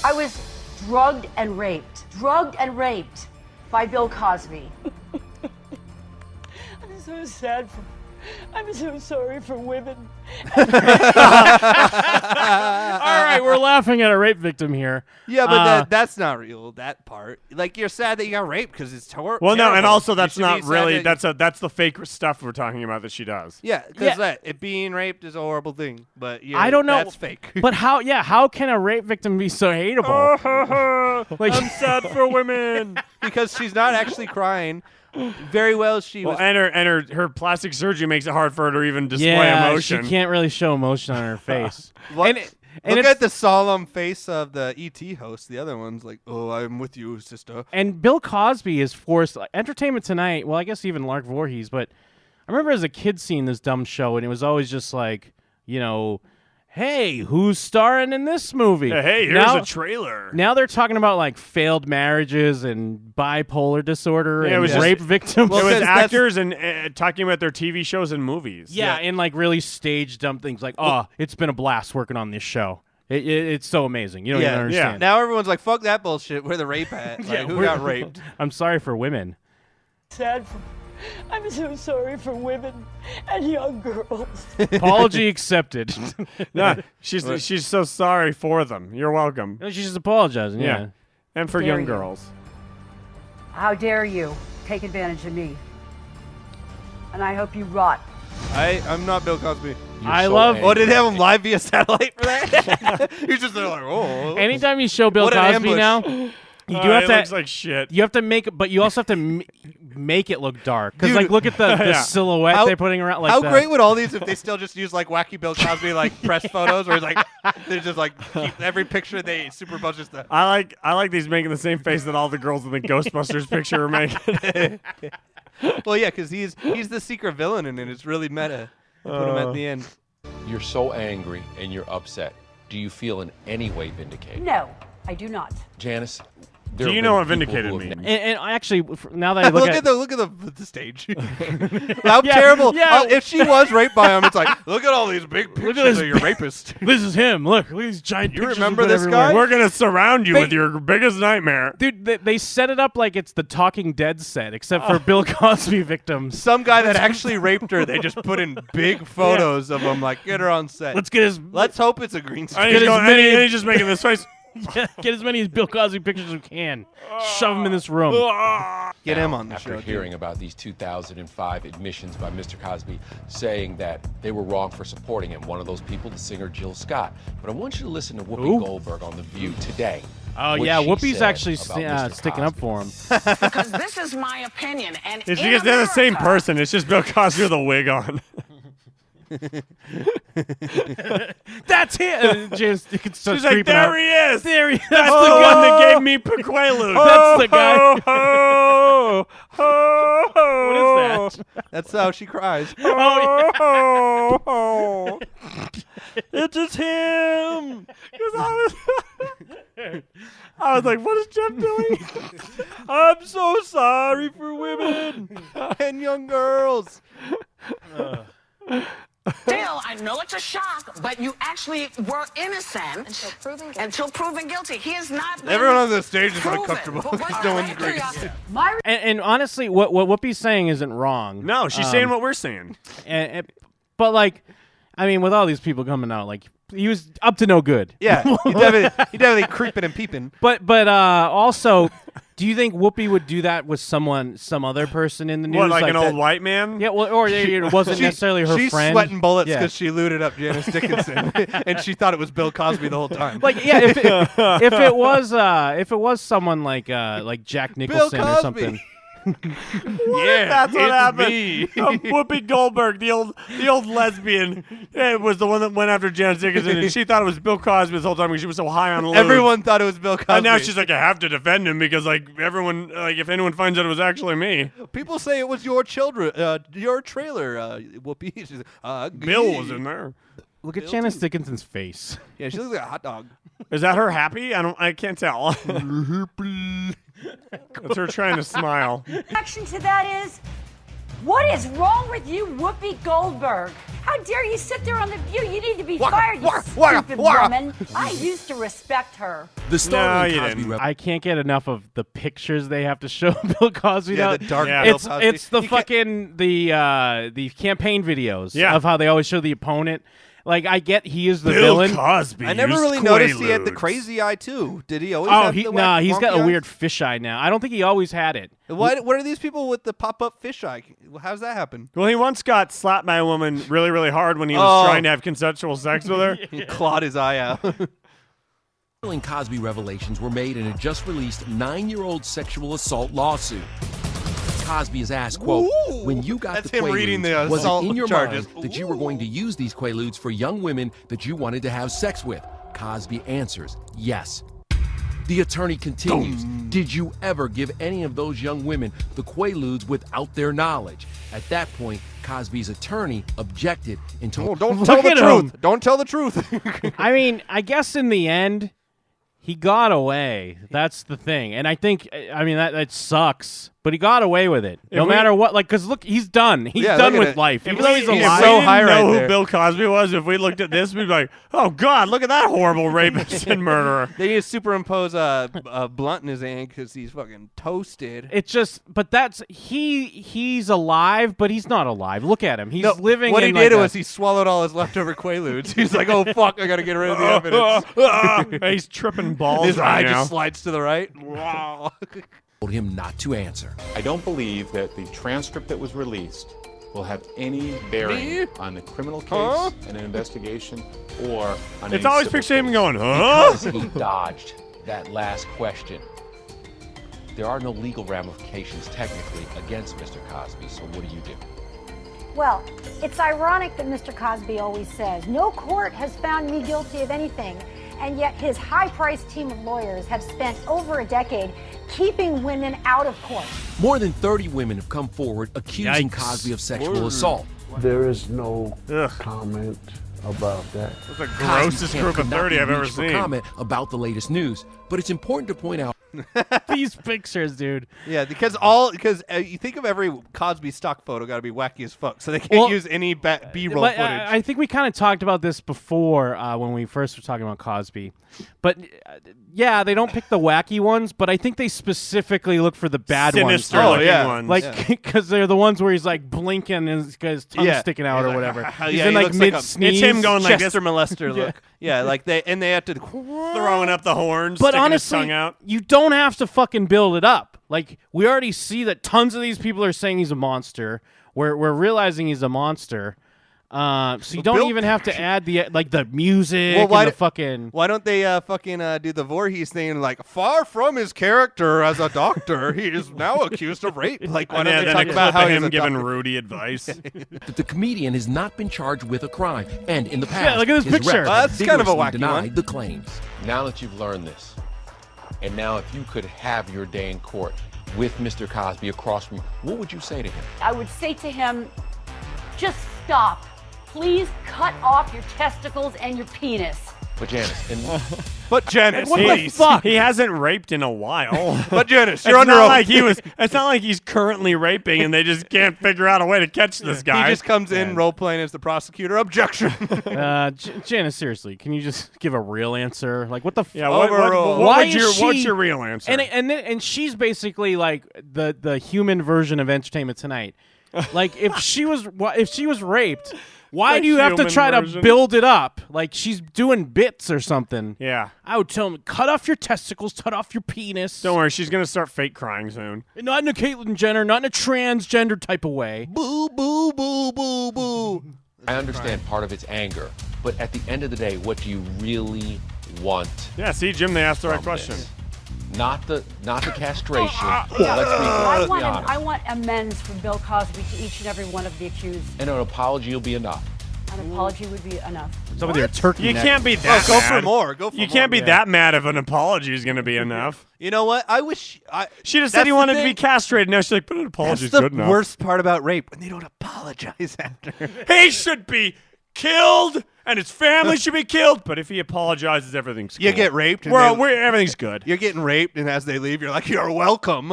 I was drugged and raped by Bill Cosby. I'm so sad for. I'm so sorry for women. All right, we're laughing at a rape victim here. Yeah, but that's not real. That part, like, you're sad that you got raped because it's terrible. Well, no, and also that's not sad really. that That's the fake stuff we're talking about that she does. Yeah, because it being raped is a horrible thing. But yeah, I don't know. That's fake. But how? Yeah, how can a rape victim be so hateable? Like, I'm sad for women because she's not actually crying. Very well, she was. And her plastic surgery makes it hard for her to even display emotion. She can't really show emotion on her face. Look at the solemn face of the E.T. host. The other one's like, "Oh, I'm with you, sister." And Bill Cosby is forced. Entertainment Tonight. Well, I guess even Lark Voorhees. But I remember as a kid seeing this dumb show, and it was always just like, hey, who's starring in this movie? Yeah, hey, here's a trailer. Now they're talking about like failed marriages and bipolar disorder and it was rape victims. It was actors and talking about their TV shows and movies. Yeah, and like really stage dumb things like, it's been a blast working on this show. It's so amazing. You don't even understand. Yeah. Now everyone's like, fuck that bullshit. Where the rape at? Like, who got raped? I'm sorry for women. Sad for. I'm so sorry for women and young girls. Apology accepted. No, she's so sorry for them. You're welcome. No, she's just apologizing. Yeah. And for young girls. How dare you take advantage of me? And I hope you rot. I'm not Bill Cosby. I love. Oh, did they have him live via satellite for that? He's just there like, oh. Anytime you show Bill Cosby now. You do have to. Looks like shit. You have to make it, but you also have to make it look dark. Because, like, look at the silhouette they're putting around. Like, how great would all these if they still just use like wacky Bill Cosby like press photos, where it's like they just like keep every picture they superpose the. I like these making the same face that all the girls in the Ghostbusters picture are making. Well, yeah, because he's the secret villain in it. It's really meta. Put him at the end. You're so angry and you're upset. Do you feel in any way vindicated? No, I do not. Janice. Do you know what vindicated means? And actually, now that I look at the stage, how terrible! If she was raped by him, it's like, look at all these big pictures of your rapist. This is him. Look at these giant. You remember this guy? We're gonna surround you with your biggest nightmare, dude. They set it up like it's the Talking Dead set, except for Bill Cosby victims. Some guy that actually raped her. They just put in big photos of him, like, get her on set. Let's hope it's a green screen. And he's just making this face. Yeah, get as many Bill Cosby pictures as you can. Shove him in this room. Get him on the show. After hearing about these 2005 admissions by Mr. Cosby saying that they were wrong for supporting him, one of those people, the singer Jill Scott. But I want you to listen to Whoopi Goldberg on The View today. Oh, yeah, Whoopi's actually sticking up for him. Because this is my opinion. And it's because they're the same person. It's just Bill Cosby with a wig on. That's him. Janice Dickinson She's like, there he is. There he is. That's the gun that gave me Quaaludes. That's the guy. What is that? That's how she cries. It's just him. I was like, what is Jeff doing? I'm so sorry for women and young girls. Still, I know it's a shock, but you actually were innocent until proven guilty. He is not. Everyone on the stage is uncomfortable. No one's agreeing. And honestly, what Whoopi's saying isn't wrong. No, she's saying what we're saying. But like, I mean, with all these people coming out, like, he was up to no good. Yeah, he definitely creeping and peeping. But also, do you think Whoopi would do that with some other person in the news? What, like an old white man? Yeah, well, or it wasn't necessarily her she's friend. She's sweating bullets because she looted up Janice Dickinson, and she thought it was Bill Cosby the whole time. Like, yeah, if it was someone like Jack Nicholson or something. Yeah, that's what happened. Me. Whoopi Goldberg, the old lesbian, was the one that went after Janice Dickinson, and she thought it was Bill Cosby the whole time because she was so high on load. Everyone thought it was Bill Cosby, and now she's like, I have to defend him because everyone, if anyone finds out it was actually me. People say it was your trailer, Whoopi. She's like, Bill was in there. Look at Janice Dickinson's face. Yeah, she looks like a hot dog. Is that her happy? I can't tell. That's her trying to smile. Reaction to that is What is wrong with you, Whoopi Goldberg? How dare you sit there on The View? You need to be fired, you stupid woman. I used to respect her. The star you Cosby didn't. I can't get enough of the pictures they have to show Bill Cosby. Yeah, now. the dark Yeah. Bill It's Cosby. it's the You can't- fucking the campaign videos Yeah. of how they always show the opponent. Like I get he is the Bill villain. Cosby. I never used really noticed he had the Quaaludes. crazy eye too. Did he always? Oh, have he the nah, he's got wonky a eyes? weird fisheye now. I don't think he always had it. What are these people with the pop-up fisheye? How's that happen? Well, he once got slapped by a woman really, really hard when he was trying to have consensual sex with her. Clawed his eye out. Sterling Cosby revelations were made in a just-released 9-year-old sexual assault lawsuit. Cosby is asked, quote, when you got That's the him reading Quaaludes, the was assault it in your charges? mind that you were going to use these Quaaludes for young women that you wanted to have sex with? Cosby answers, yes. The attorney continues, did you ever give any of those young women the Quaaludes without their knowledge? At that point, Cosby's attorney objected and told Don't Look tell the at truth. him. Don't tell the truth. I mean, I guess in the end, he got away. That's the thing. And I think, I mean, that sucks. But he got away with it. No we- matter what. Like, because look, he's done. He's Yeah, done look at with it. life. If Even though he's we- alive. so we didn't high right know who there. Bill Cosby was, if we looked at this, we'd be like, oh, God, look at that horrible rapist and murderer. They need to superimpose a blunt in his hand because he's fucking toasted. It's just, but that's, he's alive, but he's not alive. Look at him. He's living What in he did like was he swallowed all his leftover Quaaludes. He's like, oh, fuck, I got to get rid of the evidence. He's tripping balls His right eye now. just slides to the right. Wow. told him not to answer. I don't believe that the transcript that was released will have any bearing on the criminal case and an investigation or on It's any always civil picture him case. going, huh? Because he dodged that last question. There are no legal ramifications technically against Mr. Cosby, so what do you do? Well, it's ironic that Mr. Cosby always says, no court has found me guilty of anything, and yet his high-priced team of lawyers have spent over a decade keeping women out of court. More than 30 women have come forward accusing Yikes. Cosby of sexual assault. There is no Ugh. comment about that. That's the Cosby's grossest camp group could of not 30 be I've ever reached for seen. comment about the latest news, but it's important to point out these pictures, dude. Yeah, because you think of every Cosby stock photo got to be wacky as fuck, so they can't Well, use any B-roll But, footage. I think we kind of talked about this before when we first were talking about Cosby. But yeah, they don't pick the wacky ones, but I think they specifically look for the bad Sinister ones. looking yeah. ones. Like, because they're the ones where he's like blinking and he's got his tongue Yeah. sticking out He's or like, whatever. yeah, He's he in like looks like a- mid sneeze. It's him going like Chester this, molester look. Yeah, like they have to throwing up the horns, But sticking honestly, his tongue out. you don't have to fucking build it up. Like, we already see that tons of these people are saying he's a monster. We're realizing he's a monster. So you don't Bill- even have to add the music Well, why and the d- fucking. Why don't they do the Voorhees thing? Like, far from his character as a doctor, he is now accused of rape. Like, why And don't they then talk a about clip how of he's him a giving doctor? Rudy advice. that the comedian has not been charged with a crime, and in the past, look at this his picture. reps Well, have that's kind of a vigorously wacky denied one. the claims. Now that you've learned this, and now if you could have your day in court with Mr. Cosby across from you, what would you say to him? I would say to him, just stop. Please cut off your testicles and your penis. But Janice, and But Janice, What the please. fuck? He hasn't raped in a while. But Janice, It's you're under not oath. like it's not like he's currently raping and they just can't figure out a way to catch this guy. He just comes in role playing as the prosecutor. Objection. Janice, seriously, can you just give a real answer? Like, what the? Yeah, what Overall. Why would is what's she- your real answer? And she's basically like the human version of Entertainment Tonight. Like, if she was raped, why The do you have to human try version. to build it up? Like, she's doing bits or something. yeah. I would tell him, cut off your testicles, cut off your penis. Don't worry, she's gonna start fake crying soon. Not in a Caitlyn Jenner, not in a transgender type of way. Boo, boo, boo, boo, boo. I understand part of it's anger, but at the end of the day, what do you really want? Yeah, see, Jim, they asked the right from question. this? Not the castration. I Let's be want, honest. I want amends from Bill Cosby to each and every one of the accused. And an apology will be enough. An apology would be enough. Some of their turkey You neck. can't be that Go mad. for more. Go for You more. can't be Yeah. that mad if an apology is going to be enough. You know what? I wish. She just That's said he the wanted to thing. be castrated. Now she's like, but an That's apology's the good enough. worst part about rape when they don't apologize after. He should be killed, and his family should be killed. But if he apologizes, everything's cool. You get raped. And Everything's good. you're getting raped, and as they leave, you're like, "You're welcome."